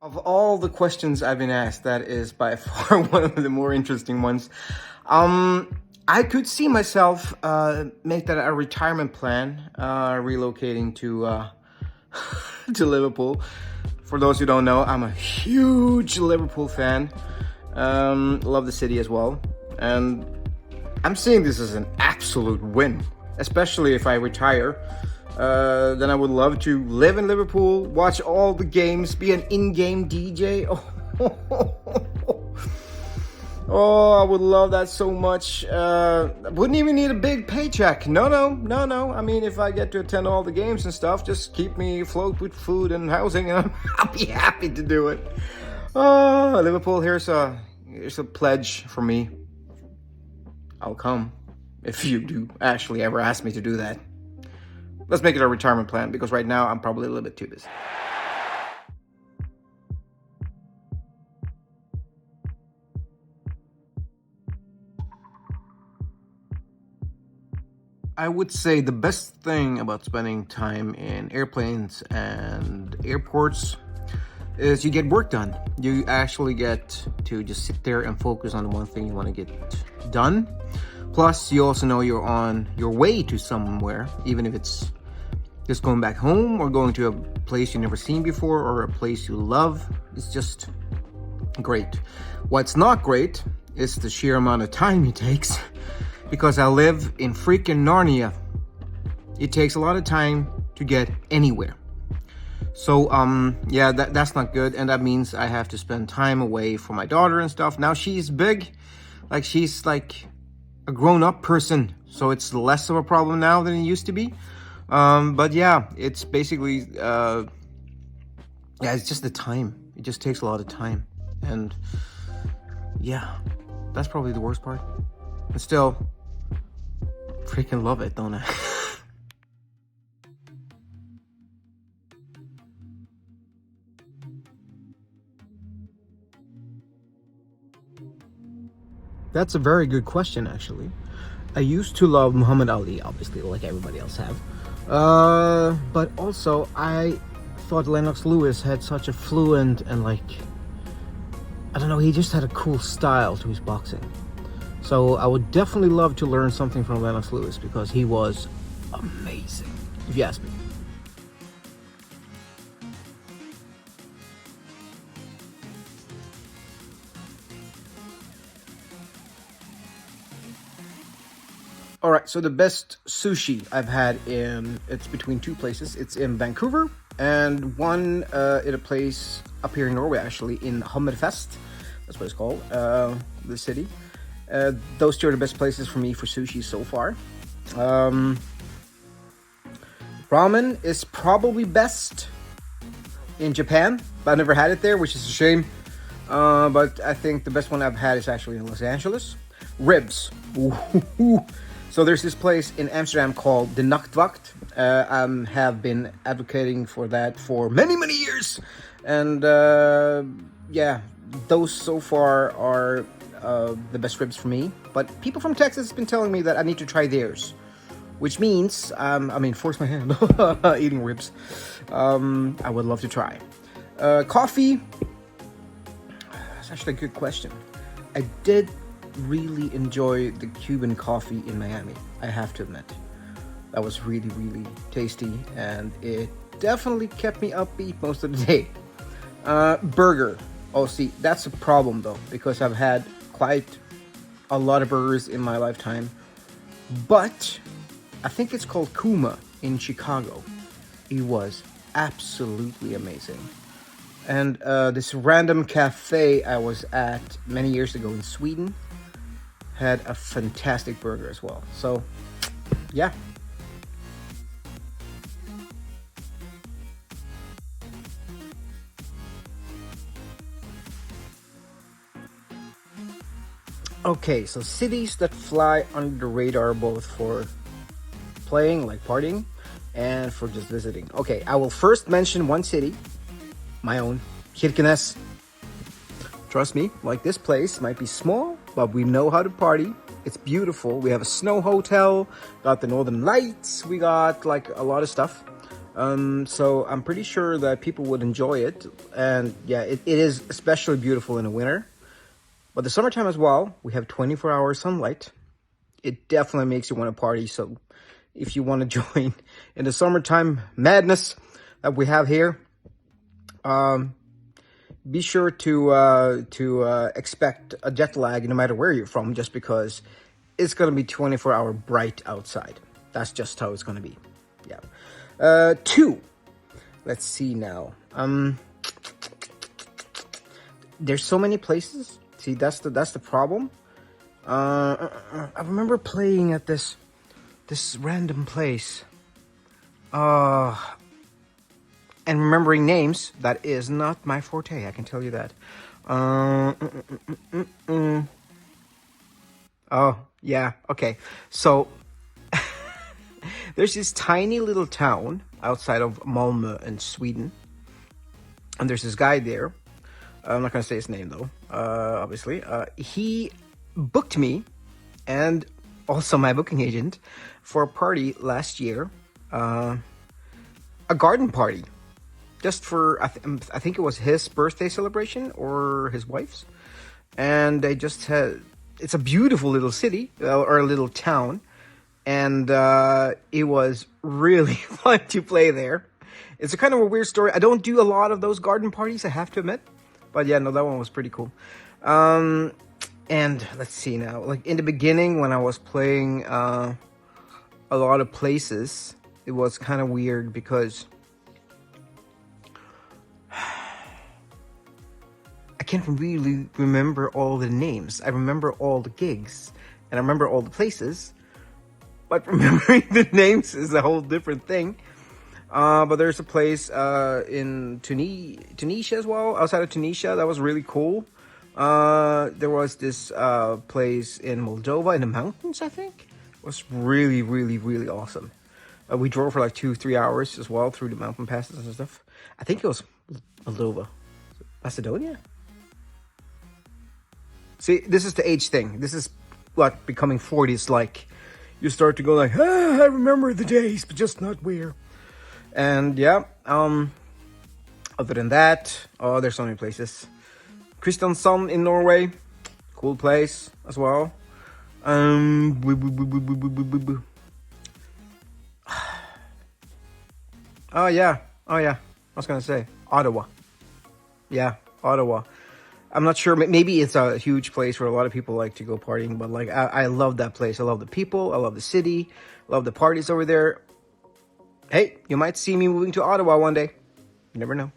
Of all the questions I've been asked, that is by far one of the more interesting ones. I could see myself make that a retirement plan, relocating to to Liverpool. For those who don't know, I'm a huge Liverpool fan. Love the city as well, and I'm seeing this as an absolute win, especially if I retire. Then I would love to live in Liverpool, watch all the games, be an in-game DJ. Oh, I would love that so much. Wouldn't even need a big paycheck. No. I mean, if I get to attend all the games and stuff, just keep me afloat with food and housing, and I'll be happy to do it. Oh, Liverpool, here's a pledge for me. I'll come if you do actually ever ask me to do that. Let's make it a retirement plan, because right now I'm probably a little bit too busy. I would say the best thing about spending time in airplanes and airports is you get work done. You actually get to just sit there and focus on the one thing you want to get done. Plus, you also know you're on your way to somewhere, even if it's just going back home or going to a place you've never seen before or a place you love. It's just great. What's not great is the sheer amount of time it takes, because I live in freaking Narnia. It takes a lot of time to get anywhere. So, yeah, that's not good, and that means I have to spend time away from my daughter and stuff. Now she's big, she's like a grown-up person, so it's less of a problem now than it used to be. But yeah, it's basically, it's just the time. It just takes a lot of time, and yeah, that's probably the worst part. But still, freaking love it, don't I? That's a very good question, actually. I used to love Muhammad Ali, obviously, like everybody else have. But also, I thought Lennox Lewis had such a fluent and I don't know, he just had a cool style to his boxing. So I would definitely love to learn something from Lennox Lewis, because he was amazing, if you ask me. All right, so the best sushi I've had it's between two places. It's in Vancouver and one in a place up here in Norway, actually, in Hammerfest. That's what it's called, the city. Those two are the best places for me for sushi so far. Ramen is probably best in Japan, but I've never had it there, which is a shame. But I think the best one I've had is actually in Los Angeles. Ribs. Ooh. So there's this place in Amsterdam called the Nachtwacht. I have been advocating for that for many, many years. And yeah, those so far are the best ribs for me. But people from Texas have been telling me that I need to try theirs, which means, force my hand, eating ribs. I would love to try. Coffee, that's actually a good question. I did really enjoy the Cuban coffee in Miami, I have to admit. That was really, really tasty, and it definitely kept me upbeat most of the day. Burger. Oh, see, that's a problem though, because I've had quite a lot of burgers in my lifetime. But I think it's called Kuma in Chicago. It was absolutely amazing. And this random cafe I was at many years ago in Sweden had a fantastic burger as well. So, yeah. Okay, so cities that fly under the radar, both for playing, like partying, and for just visiting. Okay, I will first mention one city, my own, Kirkenes. Trust me, like, this place might be small, but we know how to party. It's beautiful. We have a snow hotel, got the Northern Lights, we got like a lot of stuff. So I'm pretty sure that people would enjoy it. And yeah, it is especially beautiful in the winter. But the summertime as well, we have 24-hour sunlight. It definitely makes you want to party. So if you want to join in the summertime madness that we have here, be sure to expect a jet lag no matter where you're from, just because it's going to be 24-hour bright outside. That's just how it's going to be. Yeah. Two. Let's see now. There's so many places. See, that's the problem. I remember playing at this random place. And remembering names, that is not my forte, I can tell you that. Oh, yeah, okay. So, there's this tiny little town outside of Malmö in Sweden. And there's this guy there. I'm not going to say his name, though, obviously. He booked me, and also my booking agent, for a party last year. A garden party. Just for, I think it was his birthday celebration or his wife's. And they just had, it's a beautiful little city, or a little town. And it was really fun to play there. It's a kind of a weird story. I don't do a lot of those garden parties, I have to admit. But yeah, no, that one was pretty cool. And let's see now. Like in the beginning when I was playing a lot of places, it was kind of weird because I can't really remember all the names. I remember all the gigs and I remember all the places, but remembering the names is a whole different thing. But there's a place in Tunisia as well, outside of Tunisia, that was really cool. There was this place in Moldova in the mountains, I think. It was really, really, really awesome. We drove for like 2-3 hours as well through the mountain passes and stuff. I think it was Moldova. Macedonia? See, this is the age thing. This is what becoming 40 is like. You start to go like, I remember the days, but just not where. And yeah, other than that, oh, there's so many places. Kristiansand in Norway, cool place as well. Oh yeah, I was gonna say Ottawa. Yeah, Ottawa. I'm not sure, maybe it's a huge place where a lot of people like to go partying, but like I love that place. I love the people, I love the city, I love the parties over there. Hey, you might see me moving to Ottawa one day. You never know.